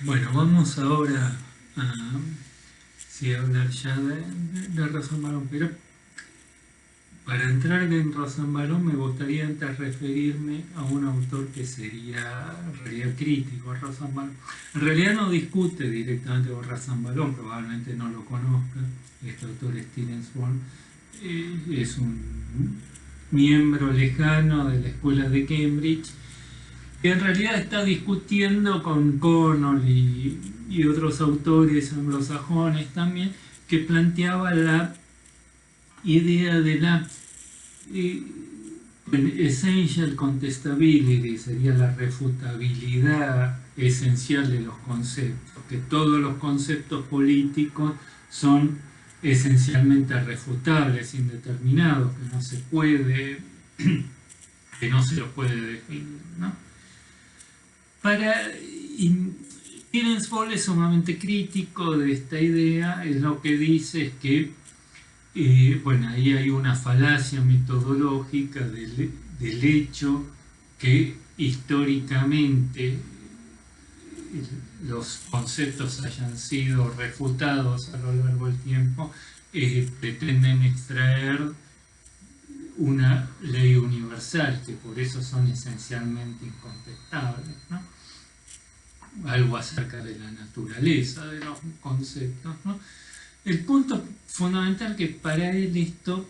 Bueno, vamos ahora a sí, hablar ya de Rosambalón, pero para entrar en Rosambalón me gustaría antes referirme a un autor que sería en realidad crítico a Rosambalón. En realidad no discute directamente con Rosambalón, probablemente no lo conozca. Este autor es Steven Swan, es un miembro lejano de la escuela de Cambridge, que en realidad está discutiendo con Connell y otros autores anglosajones también, que planteaba la idea de la eh, essential contestability, sería la refutabilidad esencial de los conceptos, que todos los conceptos políticos son esencialmente refutables, indeterminados, que no se puede, que no se los puede definir, ¿no? Para Hillensball es sumamente crítico de esta idea, es lo que dice es que bueno, ahí hay una falacia metodológica del hecho que históricamente los conceptos hayan sido refutados a lo largo del tiempo, pretenden extraer una ley universal, que por eso son esencialmente incontestables, ¿no? Algo acerca de la naturaleza de los conceptos, ¿no? El punto fundamental que para él esto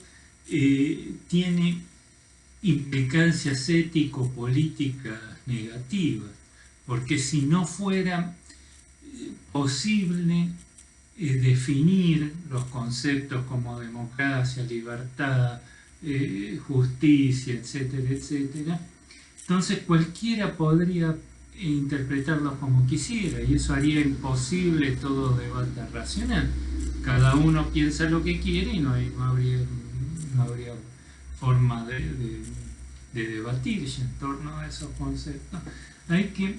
tiene implicancias ético-políticas negativas, porque si no fuera posible definir los conceptos como democracia, libertad, justicia, etcétera, etcétera, entonces cualquiera podría interpretarlos como quisiera y eso haría imposible todo debate racional. Cada uno piensa lo que quiere y no habría forma de debatirse en torno a esos conceptos. Hay que,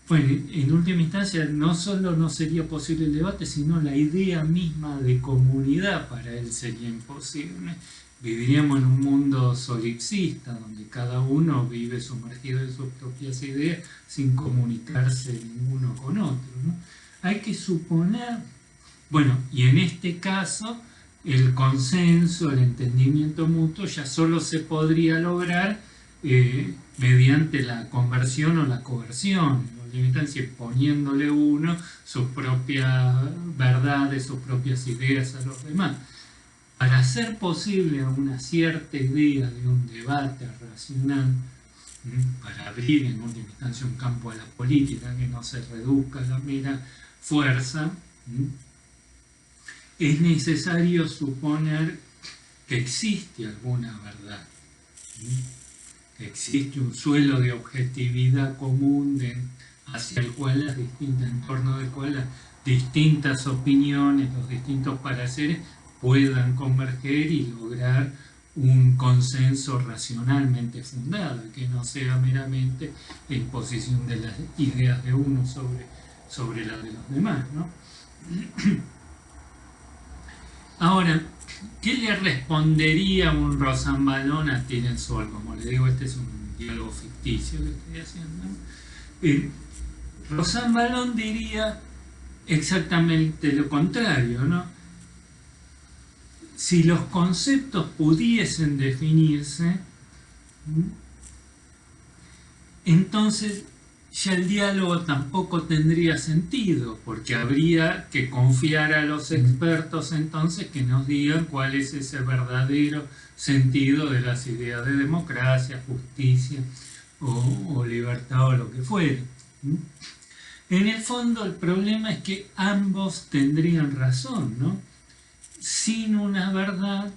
bueno, en última instancia, no solo no sería posible el debate, sino la idea misma de comunidad para él sería imposible. Viviríamos en un mundo solipsista, donde cada uno vive sumergido en sus propias ideas sin comunicarse ninguno con otro, ¿no? Hay que suponer, bueno, y en este caso, el consenso, el entendimiento mutuo ya solo se podría lograr mediante la conversión o la coerción, poniéndole uno sus propias verdades, sus propias ideas a los demás. Para hacer posible una cierta idea de un debate racional, para abrir en última instancia un campo a la política que no se reduzca a la mera fuerza, es necesario suponer que existe alguna verdad, que existe un suelo de objetividad común hacia el cual en torno del cual las distintas opiniones, los distintos pareceres puedan converger y lograr un consenso racionalmente fundado, que no sea meramente la imposición de las ideas de uno sobre las de los demás, ¿no? Ahora, ¿qué le respondería un Rosambalón a Tirensol? Como le digo, este es un diálogo ficticio que estoy haciendo. Rosambalón diría exactamente lo contrario, ¿no? Si los conceptos pudiesen definirse, entonces ya el diálogo tampoco tendría sentido, porque habría que confiar a los expertos entonces que nos digan cuál es ese verdadero sentido de las ideas de democracia, justicia o libertad o lo que fuera. En el fondo el problema es que ambos tendrían razón, ¿no? Sin una verdad,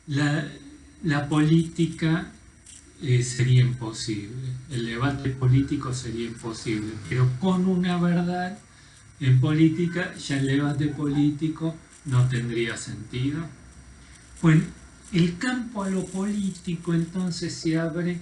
la política sería imposible, el debate político sería imposible, pero con una verdad en política ya el debate político no tendría sentido. Bueno, el campo a lo político entonces se abre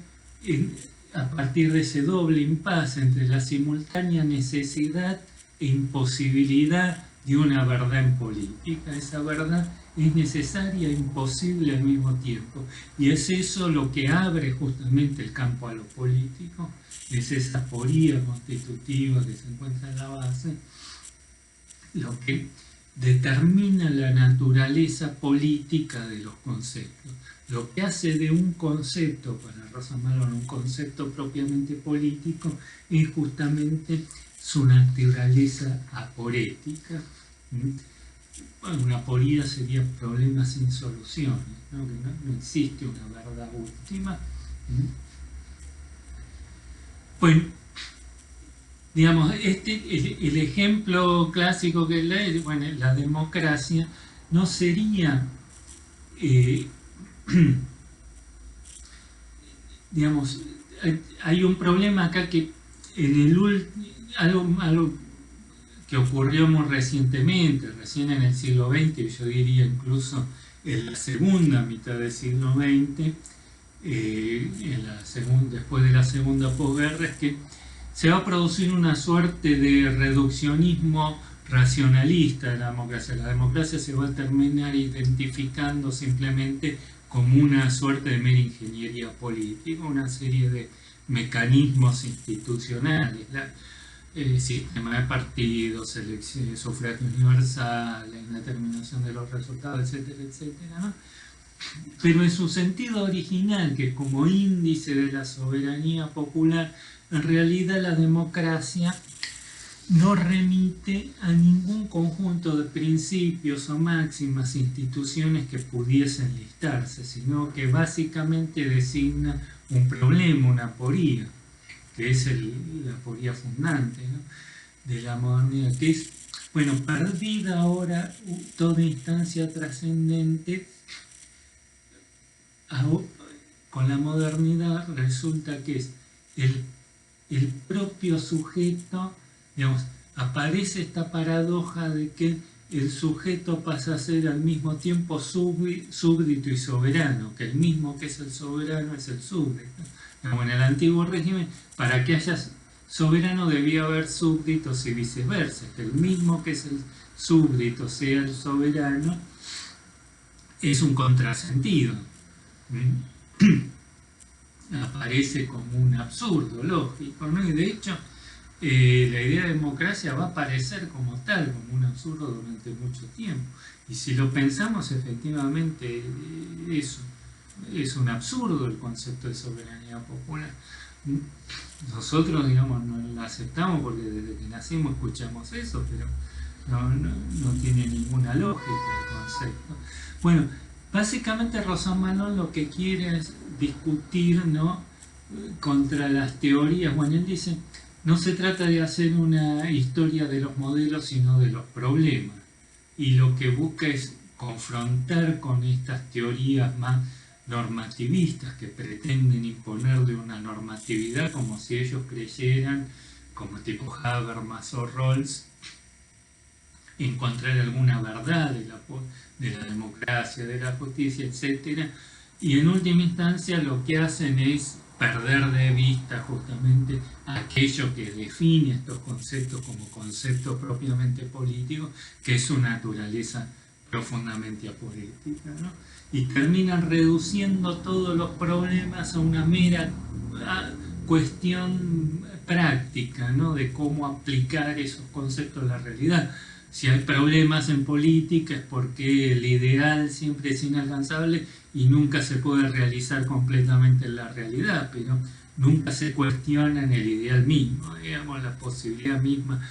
a partir de ese doble impasse entre la simultánea necesidad e imposibilidad de una verdad en política. Esa verdad es necesaria e imposible al mismo tiempo. Y es eso lo que abre justamente el campo a lo político es esa aporía constitutiva que se encuentra en la base, lo que determina la naturaleza política de los conceptos. Lo que hace de un concepto, para Rosa Malone, un concepto propiamente político, es justamente su naturaleza aporética. Bueno, una aporía sería problema sin soluciones, ¿no? Que no existe una verdad última. Bueno, digamos, el ejemplo clásico que lee, bueno, la democracia no sería, digamos, hay un problema acá que algo que ocurrió muy recientemente, recién en el siglo XX, yo diría incluso en la segunda mitad del siglo XX, después de la segunda posguerra, es que se va a producir una suerte de reduccionismo racionalista de la democracia. La democracia se va a terminar identificando simplemente como una suerte de mera ingeniería política, una serie de mecanismos institucionales, sistema de partidos, sufragio universal, la indeterminación de los resultados, etcétera, etcétera, ¿no? Pero en su sentido original, que es como índice de la soberanía popular, en realidad la democracia no remite a ningún conjunto de principios o máximas, instituciones que pudiesen listarse, sino que básicamente designa un problema, una aporía, que es la aporía fundante, ¿no?, de la modernidad, que es, bueno, perdida ahora toda instancia trascendente. Con la modernidad resulta que es el propio sujeto, digamos, aparece esta paradoja de que el sujeto pasa a ser al mismo tiempo súbdito y soberano, que el mismo que es el soberano es el súbdito. Como en el antiguo régimen, para que haya soberano debía haber súbditos y viceversa, que el mismo que es el súbdito sea el soberano es un contrasentido. Aparece como un absurdo lógico, ¿no? Y de hecho la idea de democracia va a aparecer como tal, como un absurdo durante mucho tiempo. Y si lo pensamos, efectivamente es un absurdo el concepto de soberanía popular. Nosotros, digamos, no lo aceptamos porque desde que nacimos escuchamos eso, pero no tiene ninguna lógica el concepto. Bueno, básicamente Rosa Malone lo que quiere es discutir, ¿no?, contra las teorías. Bueno, él dice, no se trata de hacer una historia de los modelos, sino de los problemas. Y lo que busca es confrontar con estas teorías más normativistas que pretenden imponerle una normatividad como si ellos creyeran, como tipo Habermas o Rawls, encontrar alguna verdad de la democracia, de la justicia, etc. Y en última instancia lo que hacen es perder de vista justamente aquello que define estos conceptos como conceptos propiamente políticos, que es su naturaleza profundamente aporética, ¿no? Y terminan reduciendo todos los problemas a una mera cuestión práctica, ¿no?, de cómo aplicar esos conceptos a la realidad. Si hay problemas en política es porque el ideal siempre es inalcanzable y nunca se puede realizar completamente en la realidad, pero nunca se cuestiona en el ideal mismo, digamos, la posibilidad misma.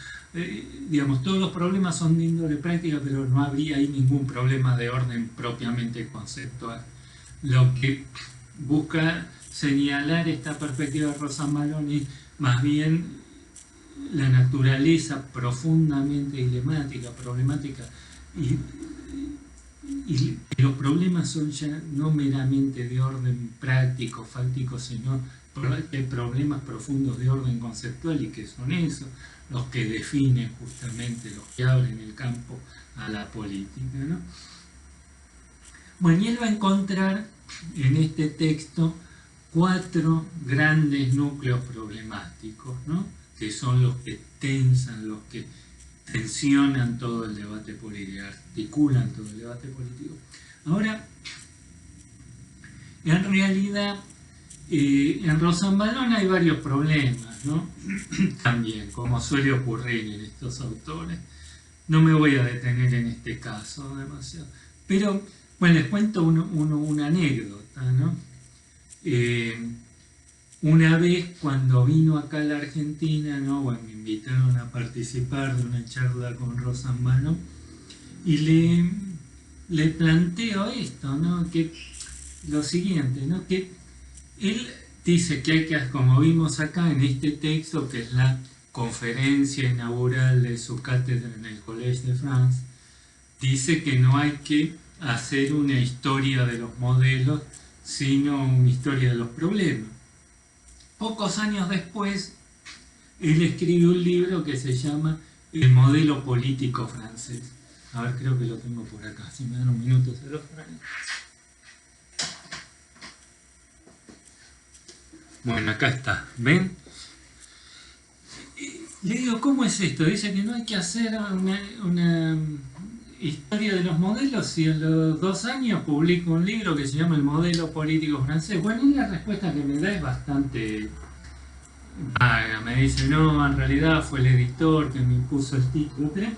Digamos, todos los problemas son de índole práctica, pero no habría ahí ningún problema de orden propiamente conceptual. Lo que busca señalar esta perspectiva de Rosa Malone es más bien la naturaleza profundamente dilemática, problemática, y los problemas son ya no meramente de orden práctico, fáctico, sino problemas profundos de orden conceptual, y que son esos los que definen justamente, los que abren el campo a la política, ¿no? Bueno, y él va a encontrar en este texto 4 grandes núcleos problemáticos, ¿no?, que son los que tensan, los que tensionan todo el debate político, articulan todo el debate político. Ahora, en realidad, En Rosanvallón hay varios problemas, ¿no? También, como suele ocurrir en estos autores. No me voy a detener en este caso demasiado. Pero, bueno, les cuento una anécdota, ¿no? Una vez cuando vino acá a la Argentina, ¿no? Bueno, me invitaron a participar de una charla con Rosanvallón y le planteo esto, ¿no? Que lo siguiente, ¿no? Que él dice que hay que, como vimos acá en este texto, que es la conferencia inaugural de su cátedra en el Collège de France, dice que no hay que hacer una historia de los modelos, sino una historia de los problemas. Pocos años después, él escribe un libro que se llama El modelo político francés. A ver, creo que lo tengo por acá. Si me dan un minuto se lo traigo. Bueno, acá está. ¿Ven? Le digo, ¿cómo es esto? Dice que no hay que hacer una historia de los modelos y en los 2 años publico un libro que se llama El modelo político francés. Bueno, y la respuesta que me da es bastante vaga. Me dice, no, en realidad fue el editor que me impuso el título. Pero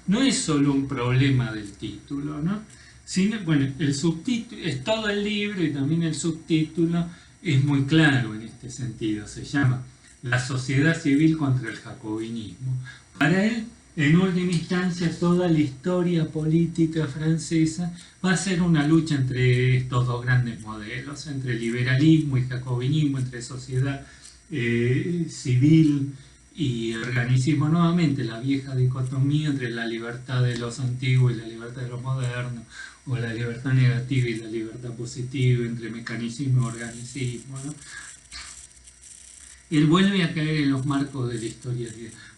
no es solo un problema del título, ¿no? Sino, bueno, el subtítulo, es todo el libro y también el subtítulo es muy claro en este sentido. Se llama La sociedad civil contra el jacobinismo. Para él, en última instancia, toda la historia política francesa va a ser una lucha entre estos dos grandes modelos, entre liberalismo y jacobinismo, entre sociedad civil y organicismo. Nuevamente, la vieja dicotomía entre la libertad de los antiguos y la libertad de los modernos, o la libertad negativa y la libertad positiva, entre mecanicismo y organicismo, ¿no? Él vuelve a caer en los marcos de la historia,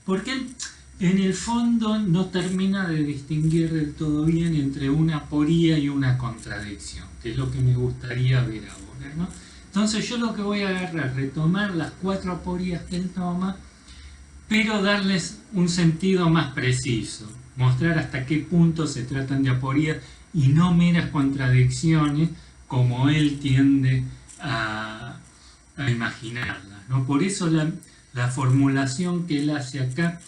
porque él, en el fondo, no termina de distinguir del todo bien entre una aporía y una contradicción, que es lo que me gustaría ver ahora, ¿no? Entonces yo lo que voy a agarrar, retomar las 4 aporías que él toma, pero darles un sentido más preciso, mostrar hasta qué punto se tratan de aporías y no meras contradicciones como él tiende a imaginarlas, ¿no? Por eso la formulación que él hace acá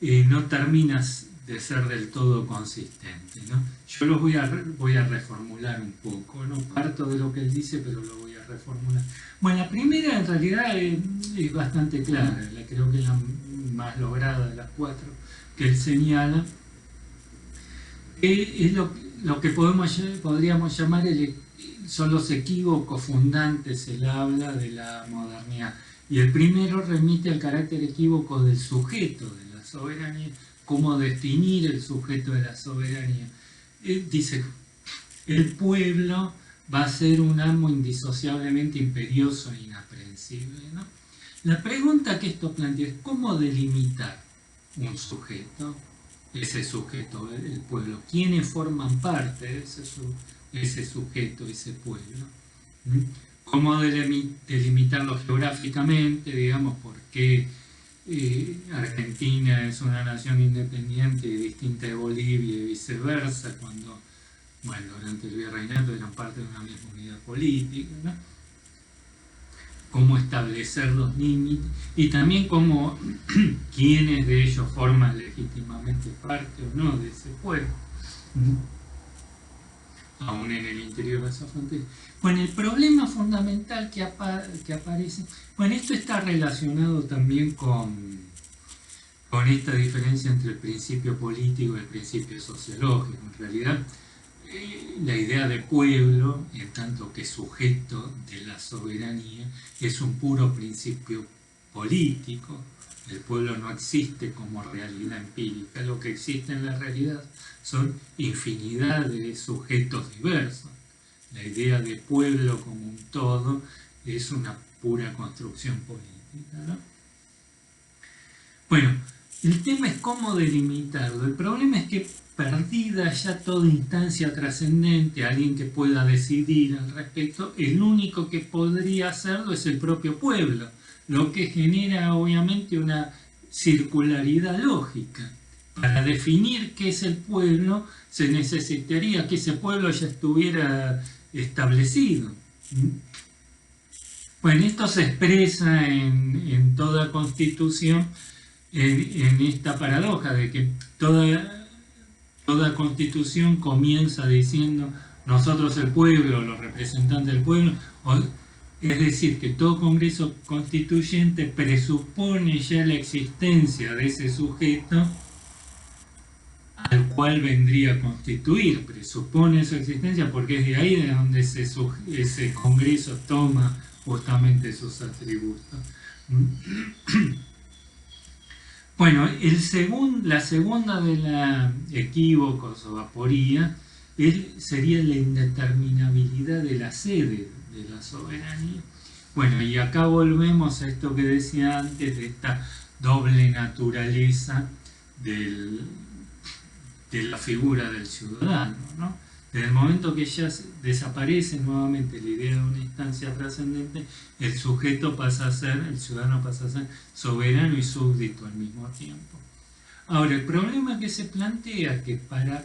no termina de ser del todo consistente, ¿no? Yo los voy a reformular un poco, no parto de lo que él dice, pero lo voy a reformular. Bueno, la primera en realidad es bastante clara, creo que es la más lograda de las 4 que él señala, es lo que podríamos llamar son los equívocos fundantes. Él habla de la modernidad. Y el primero remite al carácter equívoco del sujeto de la soberanía, cómo definir el sujeto de la soberanía. Él dice, el pueblo va a ser un amo indisociablemente imperioso e inaprehensible, ¿no? La pregunta que esto plantea es cómo delimitar un sujeto, ese sujeto, el pueblo, quiénes forman parte de ese sujeto, ese pueblo. ¿Cómo delimitarlo geográficamente? Digamos, por qué Argentina es una nación independiente y distinta de Bolivia y viceversa, cuando, bueno, durante el virreinato eran parte de una misma unidad política, ¿no? Cómo establecer los límites y también cómo quiénes de ellos forman legítimamente parte o no de ese pueblo, aún en el interior de esa frontera. Bueno, el problema fundamental que aparece, bueno, esto está relacionado también con esta diferencia entre el principio político y el principio sociológico. En realidad, la idea de pueblo, en tanto que sujeto de la soberanía, es un puro principio político. El pueblo no existe como realidad empírica. Lo que existe en la realidad son infinidad de sujetos diversos. La idea de pueblo como un todo es una pura construcción política, ¿no? Bueno, el tema es cómo delimitarlo. El problema es que, perdida ya toda instancia trascendente, alguien que pueda decidir al respecto, el único que podría hacerlo es el propio pueblo, lo que genera obviamente una circularidad lógica. Para definir qué es el pueblo, se necesitaría que ese pueblo ya estuviera establecido. Bueno, esto se expresa en toda constitución, en esta paradoja de que toda constitución comienza diciendo nosotros el pueblo, los representantes del pueblo, es decir, que todo Congreso Constituyente presupone ya la existencia de ese sujeto al cual vendría a constituir, presupone su existencia porque es de ahí de donde ese Congreso toma justamente sus atributos. Bueno, la segunda de los equívocos o aporía sería la indeterminabilidad de la sede de la soberanía. Bueno, y acá volvemos a esto que decía antes, de esta doble naturaleza de la figura del ciudadano, ¿no? Desde el momento que ya desaparece nuevamente la idea de una instancia trascendente, el ciudadano pasa a ser soberano y súbdito al mismo tiempo. Ahora, el problema que se plantea es que para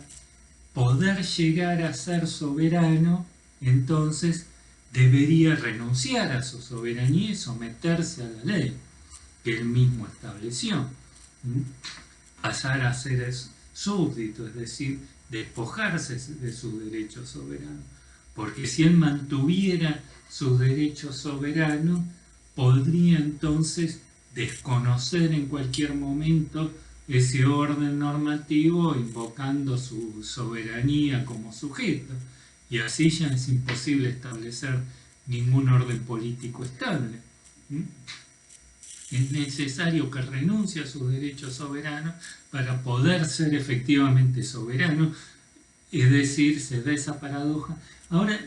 poder llegar a ser soberano, entonces debería renunciar a su soberanía y someterse a la ley que él mismo estableció. Pasar a ser súbdito, es decir, despojarse de sus derechos soberanos. Porque si él mantuviera sus derechos soberanos, podría entonces desconocer en cualquier momento ese orden normativo, invocando su soberanía como sujeto. Y así ya es imposible establecer ningún orden político estable. Es necesario que renuncie a sus derechos soberanos para poder ser efectivamente soberano, es decir, se da esa paradoja. Ahora,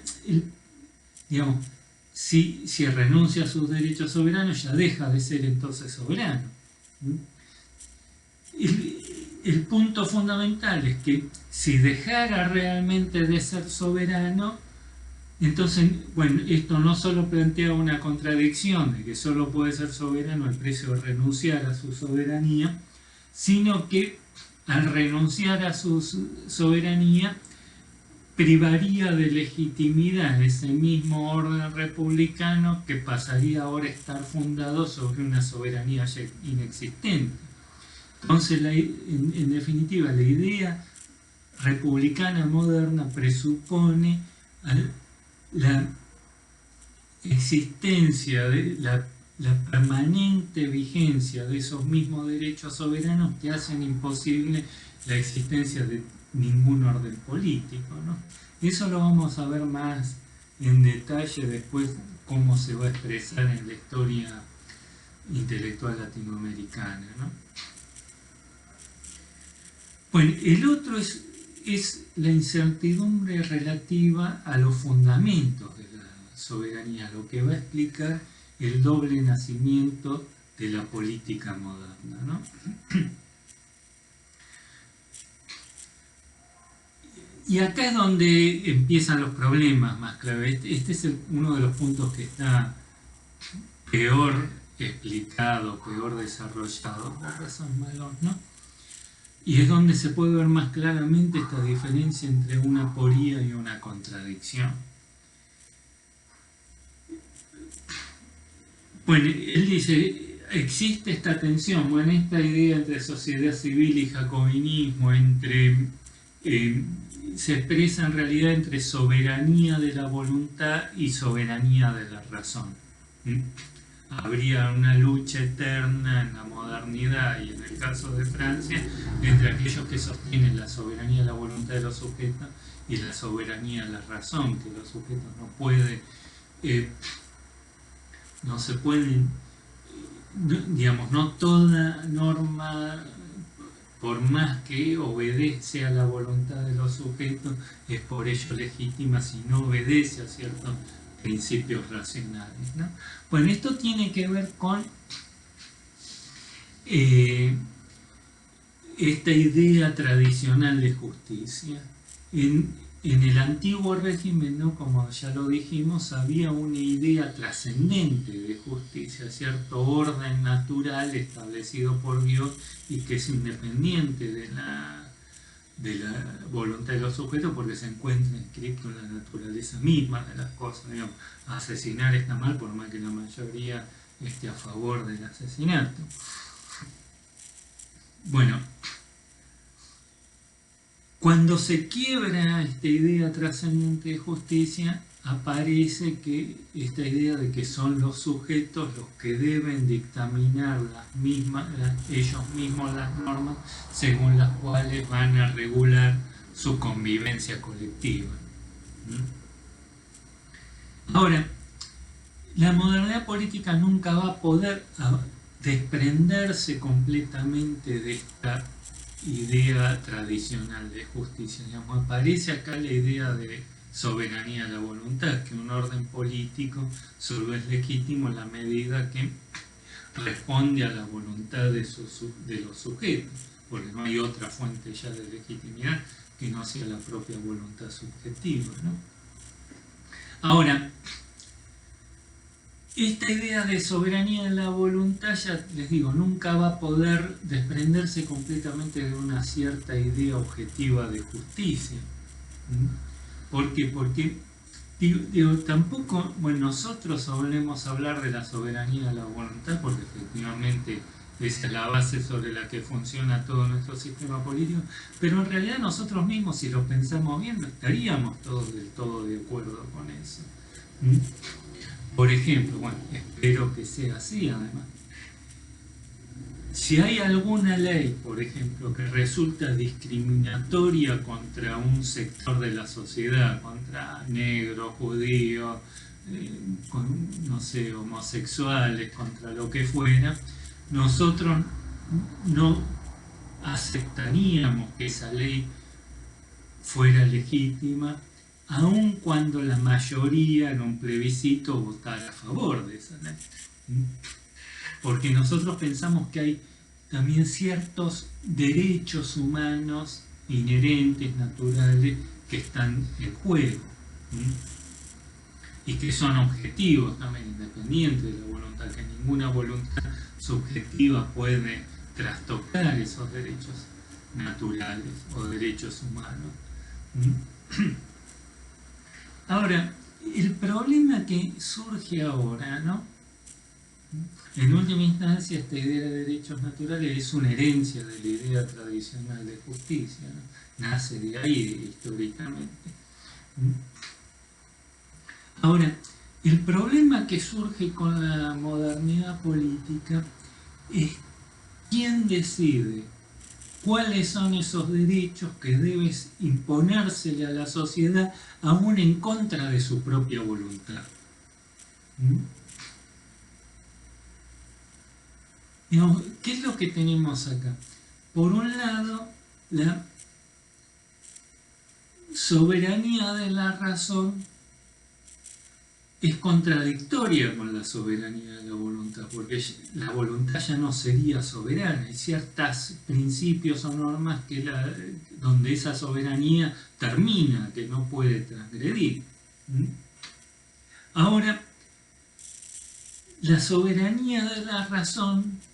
digamos, si renuncia a sus derechos soberanos, ya deja de ser entonces soberano. El punto fundamental es que si dejara realmente de ser soberano, entonces, bueno, esto no solo plantea una contradicción de que solo puede ser soberano al precio de renunciar a su soberanía, sino que al renunciar a su soberanía privaría de legitimidad ese mismo orden republicano que pasaría ahora a estar fundado sobre una soberanía ya inexistente. Entonces, en definitiva, la idea republicana moderna presupone la existencia, la permanente vigencia de esos mismos derechos soberanos que hacen imposible la existencia de ningún orden político, ¿no? Eso lo vamos a ver más en detalle después, cómo se va a expresar en la historia intelectual latinoamericana, ¿no? Bueno, el otro es la incertidumbre relativa a los fundamentos de la soberanía, lo que va a explicar el doble nacimiento de la política moderna, ¿no? Y acá es donde empiezan los problemas más clave. Este es uno de los puntos que está peor explicado, peor desarrollado por Razón-Malón, ¿no? Y es donde se puede ver más claramente esta diferencia entre una aporía y una contradicción. Bueno, él dice, existe esta tensión, bueno, esta idea entre sociedad civil y jacobinismo, se expresa en realidad entre soberanía de la voluntad y soberanía de la razón. Habría una lucha eterna en la modernidad y en el caso de Francia entre aquellos que sostienen la soberanía de la voluntad de los sujetos y la soberanía de la razón, que los sujetos no se pueden, digamos, no toda norma, por más que obedece a la voluntad de los sujetos, es por ello legítima si no obedece a ciertos principios racionales, ¿no? Bueno, esto tiene que ver con esta idea tradicional de justicia. En el antiguo régimen, ¿no?, como ya lo dijimos, había una idea trascendente de justicia, cierto orden natural establecido por Dios y que es independiente de de la voluntad de los sujetos porque se encuentra inscrito en la naturaleza misma de las cosas. Digamos, asesinar está mal por más que la mayoría esté a favor del asesinato. Bueno, cuando se quiebra esta idea trascendente de justicia, aparece que esta idea de que son los sujetos los que deben dictaminar ellos mismos las normas según las cuales van a regular su convivencia colectiva. Ahora, la modernidad política nunca va a poder desprenderse completamente de esta idea tradicional de justicia. Digamos, aparece acá la idea de soberanía de la voluntad, que un orden político solo es legítimo en la medida que responde a la voluntad de los sujetos, porque no hay otra fuente ya de legitimidad que no sea la propia voluntad subjetiva, ¿no? Ahora, esta idea de soberanía de la voluntad, ya les digo, nunca va a poder desprenderse completamente de una cierta idea objetiva de justicia. ¿Por qué? Porque tampoco, bueno, nosotros solemos hablar de la soberanía de la voluntad porque efectivamente esa es la base sobre la que funciona todo nuestro sistema político, pero en realidad nosotros mismos, si lo pensamos bien, no estaríamos todos del todo de acuerdo con eso. Por ejemplo, bueno, espero que sea así además. Si hay alguna ley, por ejemplo, que resulta discriminatoria contra un sector de la sociedad, contra negros, judíos, no sé, homosexuales, contra lo que fuera, nosotros no aceptaríamos que esa ley fuera legítima, aun cuando la mayoría en un plebiscito votara a favor de esa ley. Porque nosotros pensamos que hay también ciertos derechos humanos inherentes, naturales, que están en juego y que son objetivos también, independientes de la voluntad, que ninguna voluntad subjetiva puede trastocar esos derechos naturales o derechos humanos. Ahora, el problema que surge ahora, ¿no? En última instancia, esta idea de derechos naturales es una herencia de la idea tradicional de justicia, ¿no? Nace de ahí históricamente. Ahora, el problema que surge con la modernidad política es quién decide cuáles son esos derechos que deben imponérsele a la sociedad aún en contra de su propia voluntad. Digamos, ¿qué es lo que tenemos acá? Por un lado, la soberanía de la razón es contradictoria con la soberanía de la voluntad, porque la voluntad ya no sería soberana. Hay ciertos principios o normas donde esa soberanía termina, que no puede transgredir. Ahora, la soberanía de la razón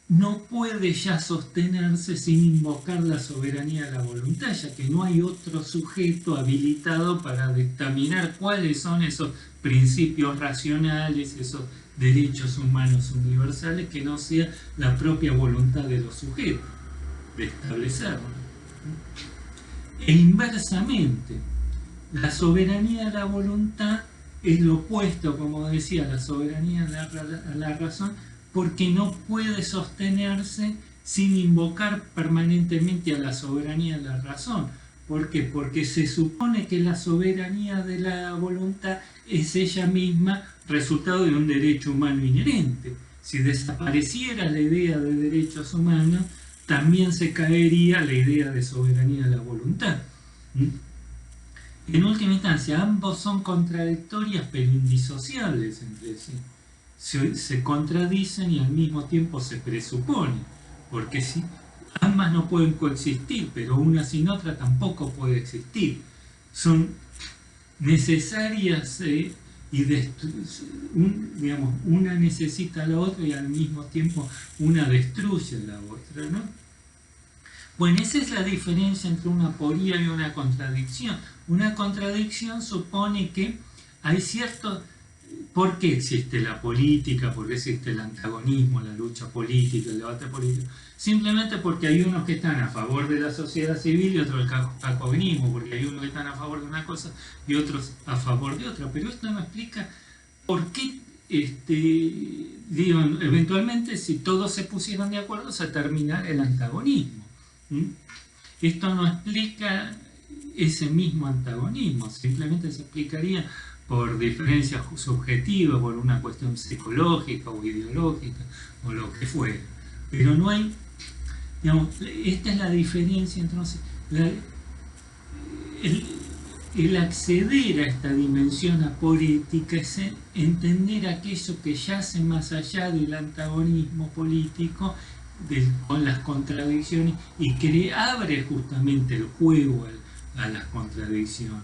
no puede ya sostenerse sin invocar la soberanía de la voluntad, ya que no hay otro sujeto habilitado para dictaminar cuáles son esos principios racionales, esos derechos humanos universales, que no sea la propia voluntad de los sujetos de establecerlo. E inversamente, la soberanía de la voluntad es lo opuesto, como decía, a la soberanía de la razón, porque no puede sostenerse sin invocar permanentemente a la soberanía de la razón. ¿Por qué? Porque se supone que la soberanía de la voluntad es ella misma resultado de un derecho humano inherente. Si desapareciera la idea de derechos humanos, también se caería la idea de soberanía de la voluntad. En última instancia, ambos son contradictorias pero indisociables entre sí. Se contradicen y al mismo tiempo se presuponen, porque si ambas no pueden coexistir, pero una sin otra tampoco puede existir. Son necesarias digamos, una necesita a la otra y al mismo tiempo una destruye a la otra, ¿no? Bueno, esa es la diferencia entre una aporía y una contradicción. Una contradicción supone que hay cierto... ¿Por qué existe la política? ¿Por qué existe el antagonismo, la lucha política, el debate político? Simplemente porque hay unos que están a favor de la sociedad civil y otros del jacobinismo, porque hay unos que están a favor de una cosa y otros a favor de otra. Pero esto no explica por qué, digo, eventualmente si todos se pusieran de acuerdo se termina el antagonismo. Esto no explica ese mismo antagonismo, simplemente se explicaría por diferencias subjetivas, por una cuestión psicológica o ideológica, o lo que fuera. Pero no hay, digamos, esta es la diferencia entonces, el acceder a esta dimensión apolítica es entender aquello que yace más allá del antagonismo político, con las contradicciones, y que abre justamente el juego a las contradicciones.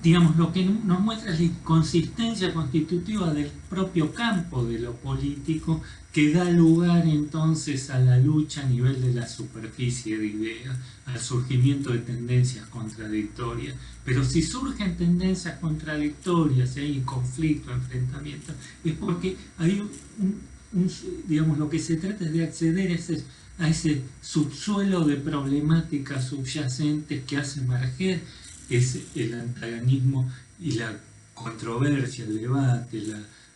Digamos, lo que nos muestra es la inconsistencia constitutiva del propio campo de lo político, que da lugar entonces a la lucha a nivel de la superficie de ideas, al surgimiento de tendencias contradictorias. Pero si surgen tendencias contradictorias, hay conflicto, enfrentamiento, es porque hay digamos, lo que se trata es de acceder a ese subsuelo de problemáticas subyacentes que hace emerger es el antagonismo y la controversia, el debate,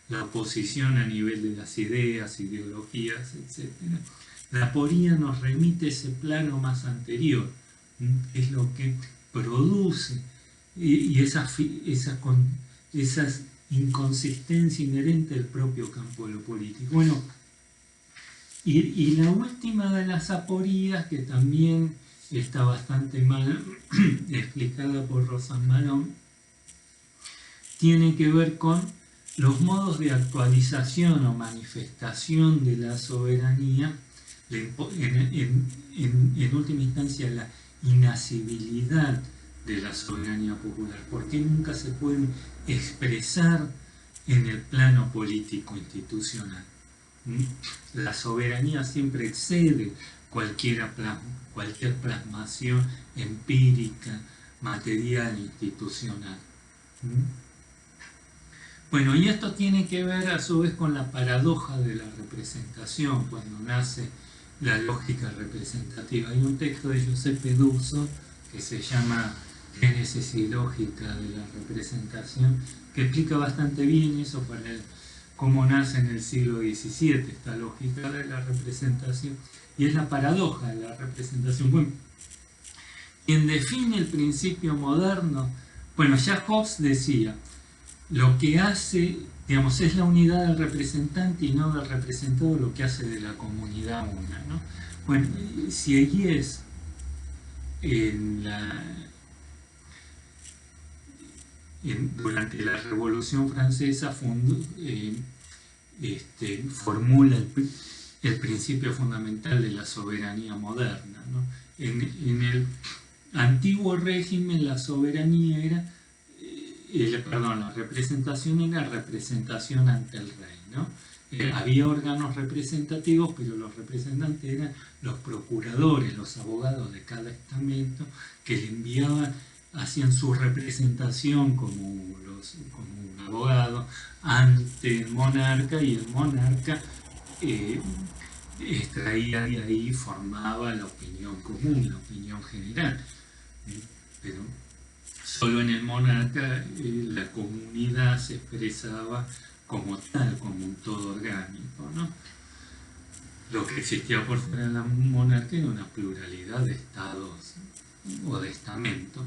la oposición a nivel de las ideas, ideologías, etc. La aporía nos remite a ese plano más anterior, es lo que produce y esas inconsistencias inherentes del propio campo de lo político. Bueno, y la última de las aporías, que también está bastante mal explicada por Rosanvallon, tiene que ver con los modos de actualización o manifestación de la soberanía, en última instancia la inasibilidad de la soberanía popular, porque nunca se pueden expresar en el plano político institucional. La soberanía siempre excede cualquier plasmación empírica, material, institucional. Bueno, y esto tiene que ver a su vez con la paradoja de la representación, cuando nace la lógica representativa. Hay un texto de Giuseppe Duzzo que se llama Génesis y lógica de la representación, que explica bastante bien eso para cómo nace en el siglo XVII esta lógica de la representación, y es la paradoja de la representación. Bueno, quien define el principio moderno, bueno, ya Hobbes decía, lo que hace, digamos, es la unidad del representante y no del representado lo que hace de la comunidad una, ¿no? Bueno, Sieyès durante la Revolución Francesa formula el principio fundamental de la soberanía moderna, ¿no? En el antiguo régimen la soberanía era, la representación era representación ante el rey, ¿no? Había órganos representativos, pero los representantes eran los procuradores, los abogados de cada estamento, que le enviaban, hacían su representación como un abogado ante el monarca, y el monarca extraía de ahí, formaba la opinión común, la opinión general. Pero solo en el monarca la comunidad se expresaba como tal, como un todo orgánico, ¿no? Lo que existía por fuera de la monarquía era una pluralidad de estados o de estamentos.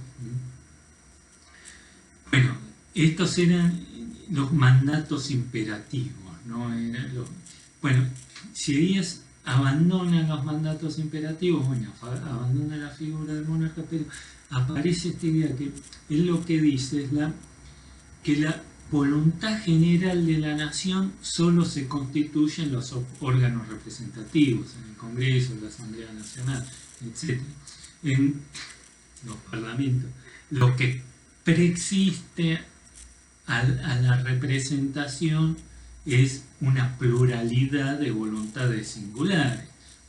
Bueno, estos eran los mandatos imperativos, ¿no? Bueno, si ellas abandonan los mandatos imperativos, bueno, abandona la figura del monarca, pero aparece esta idea que él lo que dice es que la voluntad general de la nación solo se constituye en los órganos representativos, en el Congreso, en la Asamblea Nacional, etc., en los parlamentos. Lo que preexiste a la representación es una pluralidad de voluntades singulares.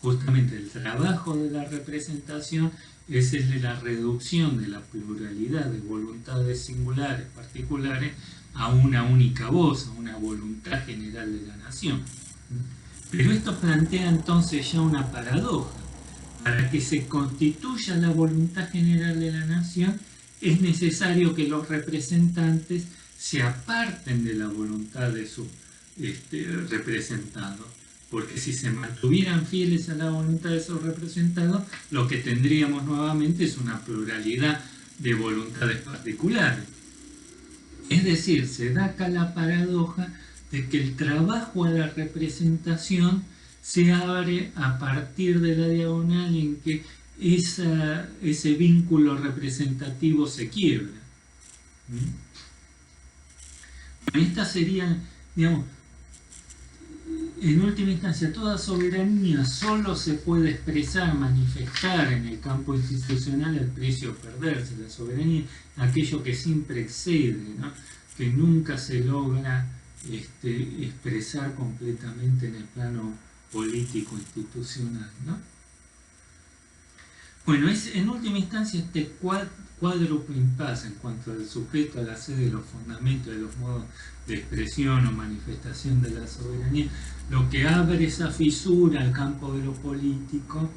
justamente el trabajo de la representación es el de la reducción de la pluralidad de voluntades singulares, particulares, a una única voz, a una voluntad general de la nación. Pero esto plantea entonces ya una paradoja. Para que se constituya la voluntad general de la nación, es necesario que los representantes se aparten de la voluntad de sus representados. Porque si se mantuvieran fieles a la voluntad de sus representados, lo que tendríamos nuevamente es una pluralidad de voluntades particulares. Es decir, se da acá la paradoja de que el trabajo a la representación se abre a partir de la diagonal en que ese vínculo representativo se quiebra. Esta sería, digamos, en última instancia, toda soberanía solo se puede expresar, manifestar en el campo institucional al precio de perderse. La soberanía, aquello que siempre excede, ¿no? Que nunca se logra expresar completamente en el plano político institucional, ¿no? Bueno, es en última instancia este cuádruple impasse en cuanto al sujeto, a la sede de los fundamentos, de los modos de expresión o manifestación de la soberanía, lo que abre esa fisura al campo de lo político,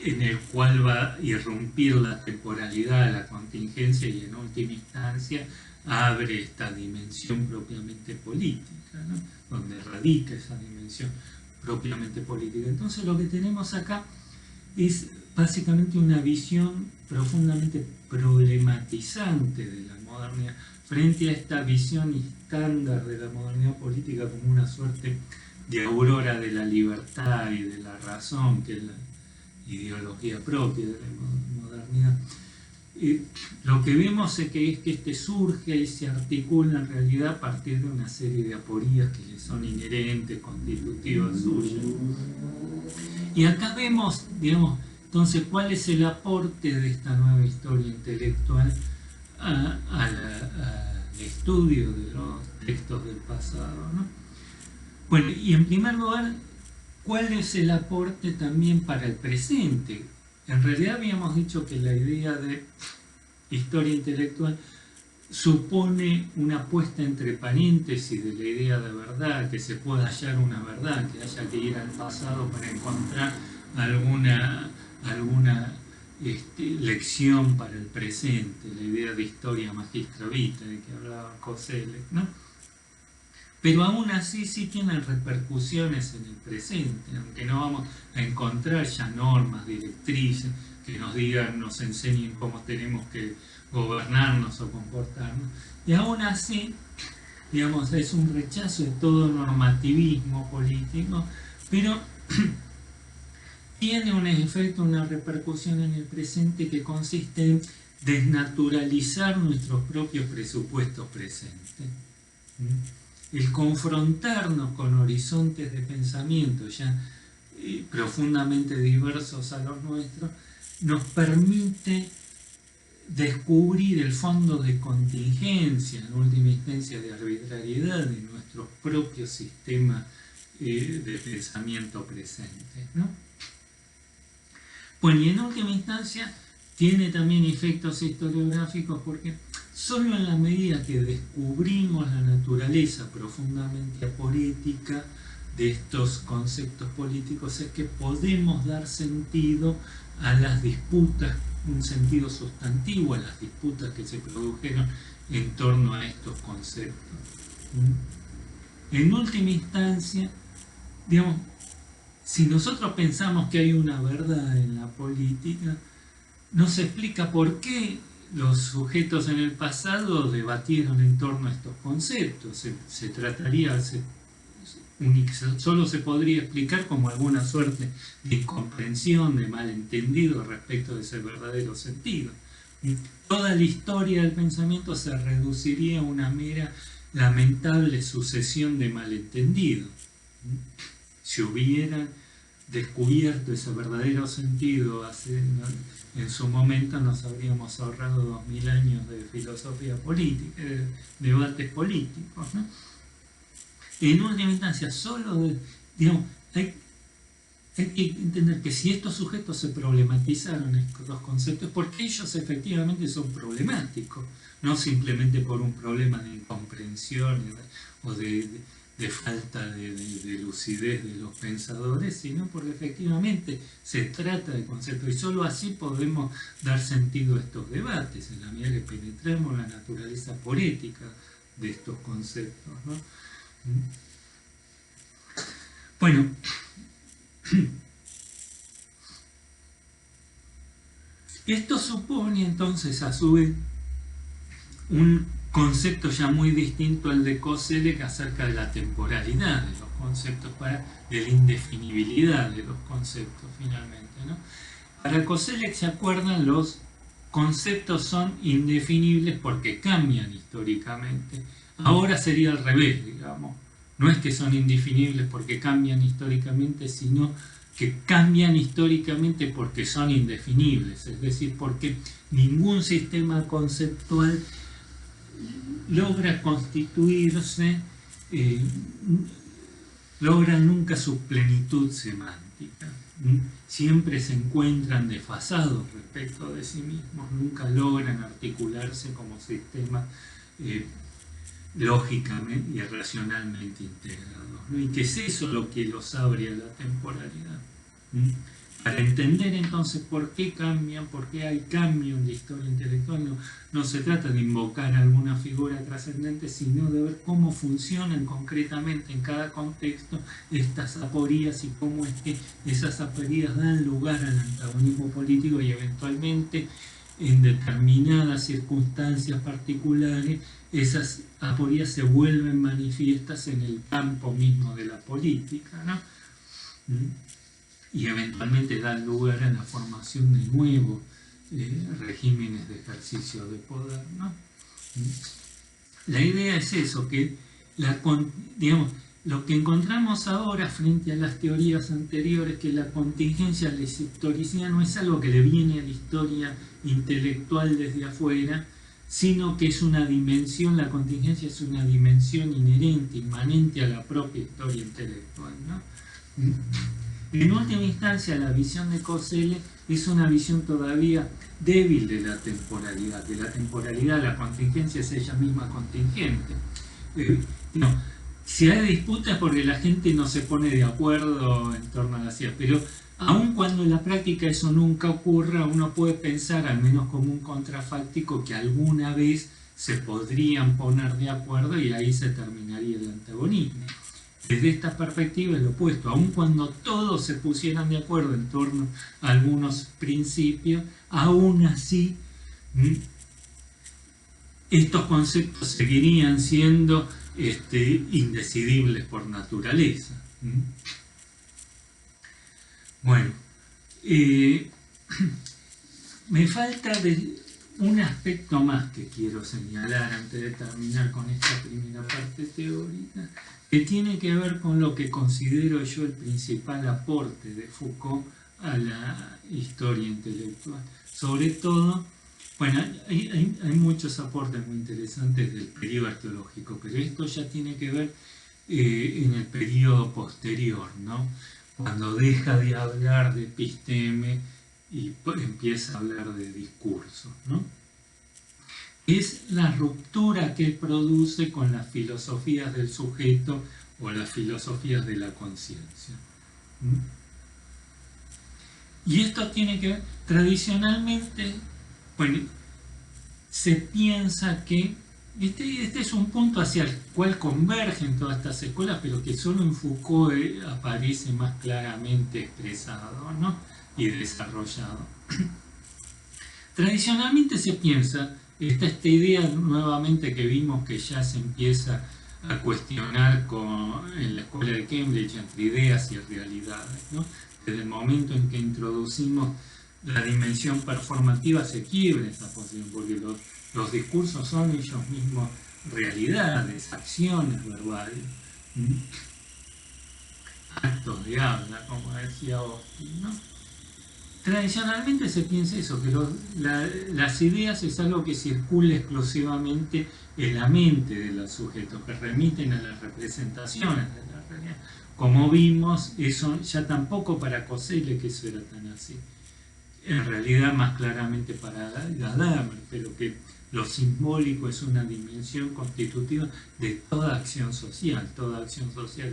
en el cual va a irrumpir la temporalidad, la contingencia y en última instancia abre esta dimensión propiamente política, ¿no? Donde radica esa dimensión propiamente política. Entonces lo que tenemos acá es básicamente una visión profundamente problematizante de la modernidad frente a esta visión estándar de la modernidad política como una suerte de aurora de la libertad y de la razón, que es la ideología propia de la modernidad. Lo que vemos es que este surge y se articula en realidad a partir de una serie de aporías que le son inherentes, constitutivas suyas. Y acá vemos, digamos, entonces, ¿cuál es el aporte de esta nueva historia intelectual al estudio de los textos del pasado, ¿no? Bueno, y en primer lugar, ¿cuál es el aporte también para el presente? En realidad habíamos dicho que la idea de historia intelectual supone una puesta entre paréntesis de la idea de verdad, que se pueda hallar una verdad, que haya que ir al pasado para encontrar alguna lección para el presente, la idea de historia magistra vitae de que hablaba Koselleck, ¿no? Pero aún así sí tienen repercusiones en el presente, aunque no vamos a encontrar ya normas, directrices que nos digan, nos enseñen cómo tenemos que gobernarnos o comportarnos. Y aún así, digamos, es un rechazo de todo normativismo político, pero tiene un efecto, una repercusión en el presente que consiste en desnaturalizar nuestros propios presupuestos presentes. El confrontarnos con horizontes de pensamiento ya profundamente diversos a los nuestros nos permite descubrir el fondo de contingencia, en última instancia de arbitrariedad de nuestros propios sistemas de pensamiento presentes, ¿no? Bueno, y en última instancia tiene también efectos historiográficos porque solo en la medida que descubrimos la naturaleza profundamente aporética de estos conceptos políticos es que podemos dar sentido a las disputas, un sentido sustantivo a las disputas que se produjeron en torno a estos conceptos. En última instancia, digamos, si nosotros pensamos que hay una verdad en la política, no se explica por qué los sujetos en el pasado debatieron en torno a estos conceptos. Solo se podría explicar como alguna suerte de incomprensión, de malentendido respecto de ese verdadero sentido. Toda la historia del pensamiento se reduciría a una mera lamentable sucesión de malentendidos. Si hubieran descubierto ese verdadero sentido en su momento, nos habríamos ahorrado 2000 años de filosofía política, de debates políticos, ¿no? En última instancia, solo, digamos, hay que entender que si estos sujetos se problematizaron estos conceptos, porque ellos efectivamente son problemáticos, no simplemente por un problema de incomprensión o de falta de lucidez de los pensadores, sino porque efectivamente se trata de conceptos, y solo así podemos dar sentido a estos debates, en la medida que penetremos la naturaleza poética de estos conceptos, ¿no? Bueno, esto supone entonces a su vez un concepto ya muy distinto al de Koselleck acerca de la temporalidad de los conceptos, de la indefinibilidad de los conceptos finalmente, ¿no? Para Koselleck, ¿se acuerdan? Los conceptos son indefinibles porque cambian históricamente. Ahora sería al revés, digamos. No es que son indefinibles porque cambian históricamente, sino que cambian históricamente porque son indefinibles, es decir, porque ningún sistema conceptual logra constituirse, logra nunca su plenitud semántica. Siempre se encuentran desfasados respecto de sí mismos, nunca logran articularse como sistemas lógicamente y racionalmente integrados, ¿no? Y que es eso lo que los abre a la temporalidad. Para entender entonces por qué cambian, por qué hay cambio en la historia intelectual, no se trata de invocar alguna figura trascendente, sino de ver cómo funcionan concretamente en cada contexto estas aporías y cómo es que esas aporías dan lugar al antagonismo político y eventualmente en determinadas circunstancias particulares esas aporías se vuelven manifiestas en el campo mismo de la política, ¿no? Y eventualmente dan lugar a la formación de nuevos regímenes de ejercicio de poder, ¿no? La idea es eso, que digamos, lo que encontramos ahora frente a las teorías anteriores, que la contingencia, la historicidad no es algo que le viene a la historia intelectual desde afuera, sino que es una dimensión, la contingencia es una dimensión inherente, inmanente a la propia historia intelectual, ¿no? En última instancia, la visión de Koselleck es una visión todavía débil de la temporalidad. De la temporalidad, la contingencia es ella misma contingente. Si hay disputas porque la gente no se pone de acuerdo en torno a las ideas, pero aun cuando en la práctica eso nunca ocurra, uno puede pensar, al menos como un contrafáctico, que alguna vez se podrían poner de acuerdo y ahí se terminaría el antagonismo. Desde esta perspectiva es lo opuesto, aun cuando todos se pusieran de acuerdo en torno a algunos principios, aún así estos conceptos seguirían siendo indecidibles por naturaleza. Bueno, me falta un aspecto más que quiero señalar antes de terminar con esta primera parte teórica, que tiene que ver con lo que considero yo el principal aporte de Foucault a la historia intelectual. Sobre todo, bueno, hay muchos aportes muy interesantes del periodo arqueológico, pero esto ya tiene que ver en el periodo posterior, ¿no? Cuando deja de hablar de episteme y empieza a hablar de discurso, ¿no? Es la ruptura que él produce con las filosofías del sujeto o las filosofías de la conciencia. Y esto tiene que ver, tradicionalmente, bueno, se piensa que este es un punto hacia el cual convergen todas estas escuelas, pero que solo en Foucault aparece más claramente expresado, ¿no? Y desarrollado. Tradicionalmente se piensa, esta idea nuevamente que vimos que ya se empieza a cuestionar en la escuela de Cambridge entre ideas y realidades, ¿no? Desde el momento en que introducimos la dimensión performativa se quiebra esa posición, porque los discursos son ellos mismos realidades, acciones verbales, actos de habla, como decía Austin, ¿no? Tradicionalmente se piensa eso, que las ideas es algo que circula exclusivamente en la mente de los sujetos, que remiten a las representaciones de la realidad, como vimos, eso ya tampoco para Cosello que eso era tan así. En realidad más claramente para Gadamer, pero que lo simbólico es una dimensión constitutiva de toda acción social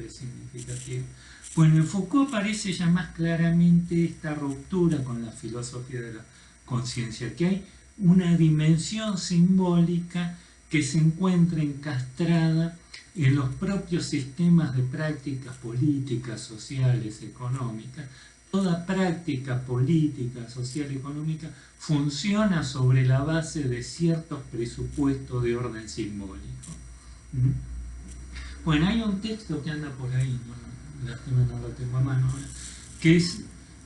es significativa. Bueno, en Foucault aparece ya más claramente esta ruptura con la filosofía de la conciencia, que hay una dimensión simbólica que se encuentra encastrada en los propios sistemas de prácticas políticas, sociales, económicas. Toda práctica política, social y económica funciona sobre la base de ciertos presupuestos de orden simbólico. Bueno, hay un texto que anda por ahí, lástima no lo tengo a mano, que es,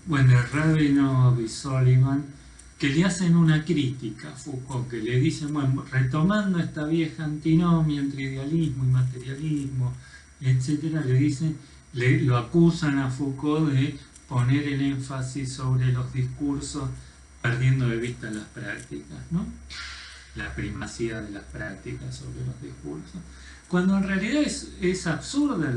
bueno, de Rabinov y Sullivan, que le hacen una crítica a Foucault, que le dicen, bueno, retomando esta vieja antinomia entre idealismo y materialismo, etcétera, le dicen, lo acusan a Foucault de poner el énfasis sobre los discursos perdiendo de vista las prácticas, ¿no? La primacía de las prácticas sobre los discursos. Cuando en realidad es absurda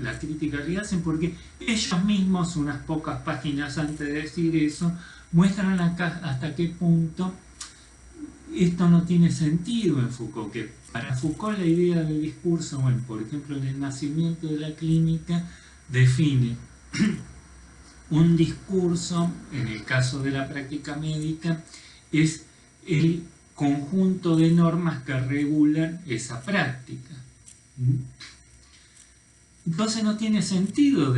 la crítica que hacen, porque ellos mismos, unas pocas páginas antes de decir eso, muestran acá hasta qué punto esto no tiene sentido en Foucault, que para Foucault la idea de discurso, bueno, por ejemplo en el nacimiento de la clínica, define un discurso, en el caso de la práctica médica, es el conjunto de normas que regulan esa práctica. Entonces no tiene sentido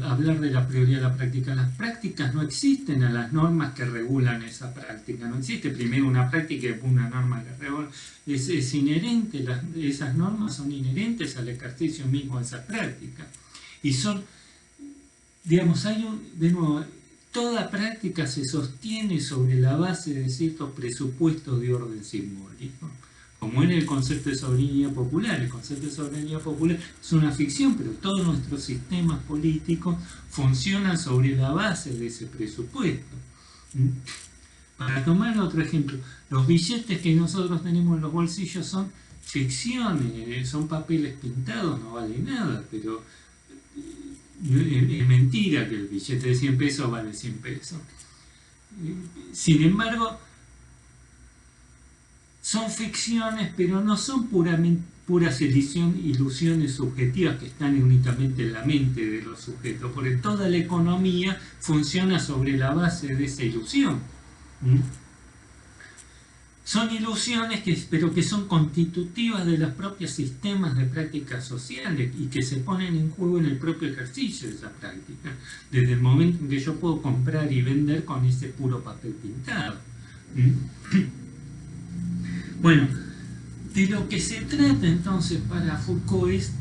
hablar de la prioridad de la práctica. Las prácticas no existen a las normas que regulan esa práctica. No existe primero una práctica y después una norma que regula. Es inherente, esas normas son inherentes al ejercicio mismo de esa práctica. Y son, digamos, de nuevo, toda práctica se sostiene sobre la base de ciertos presupuestos de orden simbólico. Como en el concepto de soberanía popular. El concepto de soberanía popular es una ficción, pero todos nuestros sistemas políticos funcionan sobre la base de ese presupuesto. Para tomar otro ejemplo, los billetes que nosotros tenemos en los bolsillos son ficciones, son papeles pintados, no vale nada, pero es mentira que el billete de 100 pesos vale 100 pesos. Sin embargo, son ficciones, pero no son puras ilusiones subjetivas que están únicamente en la mente de los sujetos, porque toda la economía funciona sobre la base de esa ilusión. Son ilusiones pero que son constitutivas de los propios sistemas de prácticas sociales y que se ponen en juego en el propio ejercicio de esa práctica, desde el momento en que yo puedo comprar y vender con ese puro papel pintado. Bueno, de lo que se trata entonces para Foucault es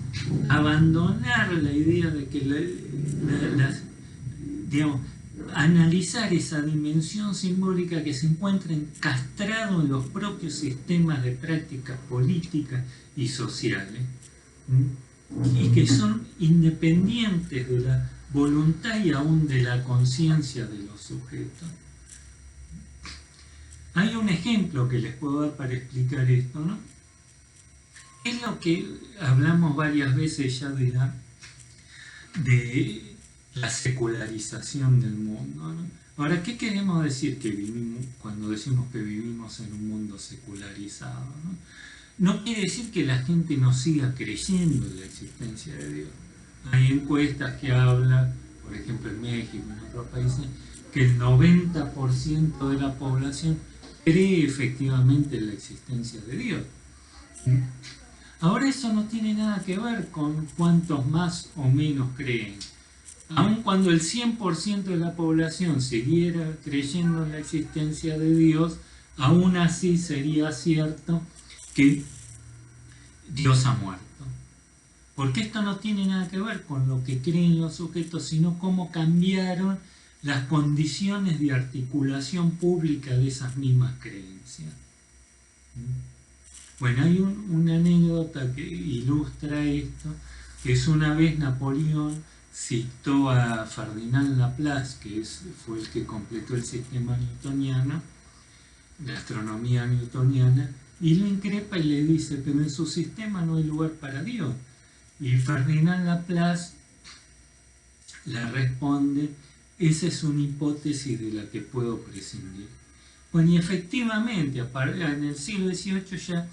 abandonar la idea de que digamos, analizar esa dimensión simbólica que se encuentra encastrado en los propios sistemas de prácticas políticas y sociales, y que son independientes de la voluntad y aún de la conciencia de los sujetos. Hay un ejemplo que les puedo dar para explicar esto, ¿no? Es lo que hablamos varias veces ya de la secularización del mundo, ¿no? Ahora, ¿qué queremos decir cuando decimos que vivimos en un mundo secularizado, ¿no? No quiere decir que la gente no siga creyendo en la existencia de Dios. Hay encuestas que hablan, por ejemplo en México y en otros países, que el 90% de la población cree efectivamente en la existencia de Dios. Ahora eso no tiene nada que ver con cuántos más o menos creen. Aun cuando el 100% de la población siguiera creyendo en la existencia de Dios, aún así sería cierto que Dios ha muerto. Porque esto no tiene nada que ver con lo que creen los sujetos, sino cómo cambiaron las condiciones de articulación pública de esas mismas creencias. Bueno, hay una anécdota que ilustra esto, que es una vez Napoleón citó a Ferdinand Laplace, que fue el que completó el sistema newtoniano, la astronomía newtoniana, y lo increpa y le dice, pero en su sistema no hay lugar para Dios. Y Ferdinand Laplace le responde: esa es una hipótesis de la que puedo prescindir. Bueno, y efectivamente, en el siglo XVIII ya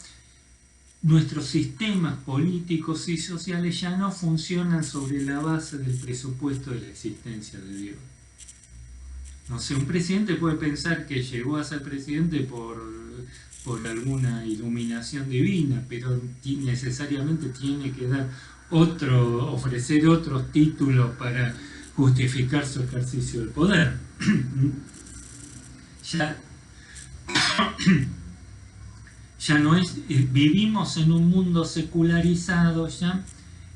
nuestros sistemas políticos y sociales ya no funcionan sobre la base del presupuesto de la existencia de Dios. No sé, un presidente puede pensar que llegó a ser presidente por alguna iluminación divina, pero necesariamente tiene que dar ofrecer otros títulos para justificar su ejercicio del poder. Ya no es, vivimos en un mundo secularizado ya,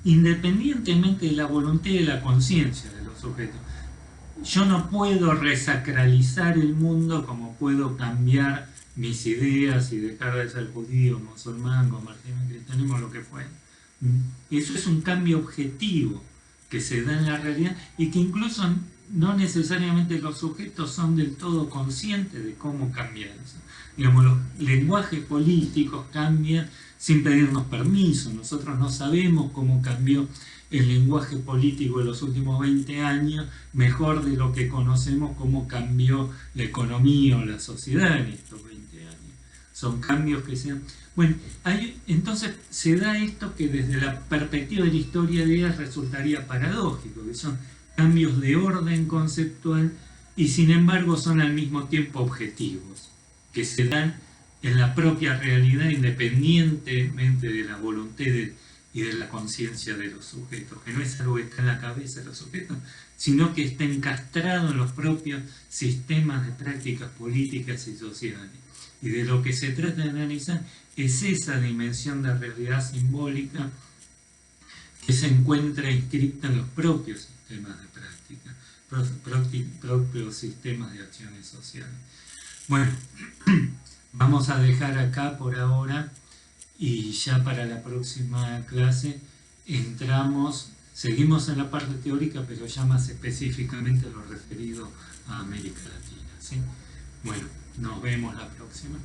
independientemente de la voluntad y de la conciencia de los sujetos. Yo no puedo resacralizar el mundo como puedo cambiar mis ideas y dejar de ser judío, musulmán, convertirme en cristianismo, lo que fuera. Eso es un cambio objetivo que se da en la realidad y que incluso no necesariamente los sujetos son del todo conscientes de cómo cambiar eso. Digamos, los lenguajes políticos cambian sin pedirnos permiso. Nosotros no sabemos cómo cambió el lenguaje político en los últimos 20 años, mejor de lo que conocemos cómo cambió la economía o la sociedad en estos 20 años. Son cambios que se dan. Bueno, entonces se da esto que desde la perspectiva de la historia de ellas resultaría paradójico, que son cambios de orden conceptual y sin embargo son al mismo tiempo objetivos, que se dan en la propia realidad independientemente de la voluntad y de la conciencia de los sujetos, que no es algo que está en la cabeza de los sujetos, sino que está encastrado en los propios sistemas de prácticas políticas y sociales. Y de lo que se trata de analizar es esa dimensión de realidad simbólica que se encuentra inscrita en los propios sistemas de práctica, propios sistemas de acciones sociales. Bueno, vamos a dejar acá por ahora y ya para la próxima clase seguimos en la parte teórica, pero ya más específicamente lo referido a América Latina, ¿sí? Bueno, nos vemos la próxima.